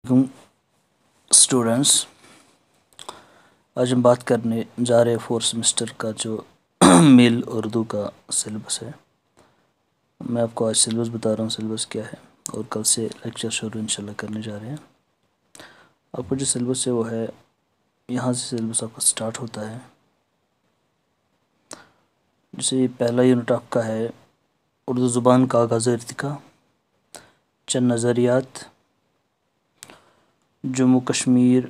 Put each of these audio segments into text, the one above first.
Students, آج ہم بات کرنے جا رہے ہیں فورتھ سیمسٹر کا جو میل اردو کا سلیبس ہے۔ میں آپ کو آج سلیبس بتا رہا ہوں سلیبس کیا ہے، اور کل سے لیکچر شروع انشاءاللہ کرنے جا رہے ہیں۔ آپ کو جو سلیبس ہے وہ ہے، یہاں سے سلیبس آپ کا سٹارٹ ہوتا ہے۔ جیسے پہلا یونٹ آپ کا ہے اردو زبان کا آغاز و ارتقاء، چند نظریات، جموں کشمیر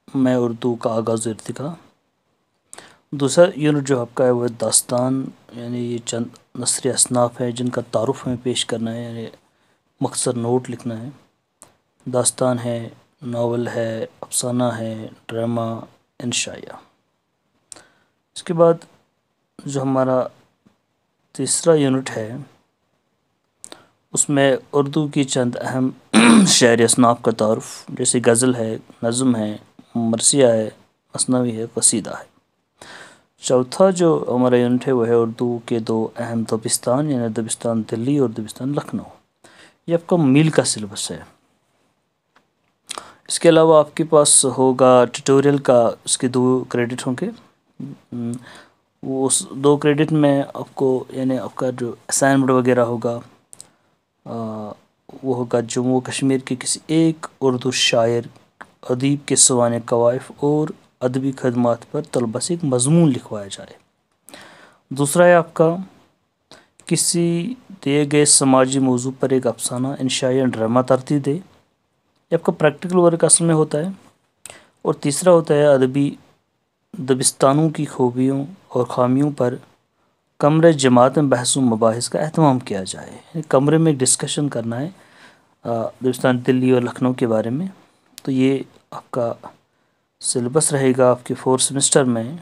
میں اردو کا آغاز و ارتقاء۔ دوسرا یونٹ جو آپ کا ہے وہ داستان، یعنی یہ چند نثری اصناف ہیں جن کا تعارف ہمیں پیش کرنا ہے، یعنی مختصر نوٹ لکھنا ہے۔ داستان ہے، ناول ہے، افسانہ ہے، ڈرامہ، انشائیہ۔ اس کے بعد جو ہمارا تیسرا یونٹ ہے اس میں اردو کی چند اہم شعری اصناف کا تعارف، جیسے غزل ہے، نظم ہے، مرثیہ ہے، مثنوی ہے، قصیدہ ہے۔ چوتھا جو ہمارا یونٹ ہے وہ ہے اردو کے دو اہم دبستان، یعنی دبستان دلی اور دبستان لکھنؤ۔ یہ آپ کا میل کا سلیبس ہے۔ اس کے علاوہ آپ کے پاس ہوگا ٹیوٹوریل کا، اس کے 2 کریڈٹ ہوں گے۔ وہ اس 2 کریڈٹ میں آپ کو، یعنی آپ کا جو اسائنمنٹ وغیرہ ہوگا وہ ہوگا جموں کشمیر کے کسی ایک اردو شاعر ادیب کے سوانح قوائف اور ادبی خدمات پر طلباء سے ایک مضمون لکھوایا جائے۔ دوسرا ہے آپ کا کسی دیے گئے سماجی موضوع پر ایک افسانہ، انشائیہ، ڈرامہ ترتیب دے۔ یہ آپ کا پریکٹیکل ورک اصل میں ہوتا ہے۔ اور تیسرا ہوتا ہے ادبی دبستانوں کی خوبیوں اور خامیوں پر کمرے جماعت میں بحث و مباحث کا اہتمام کیا جائے، یعنی کمرے میں ایک ڈسکشن کرنا ہے دبستان دلی اور لکھنؤ کے بارے میں۔ تو یہ آپ کا سلیبس رہے گا آپ کے 4th سیمسٹر میں۔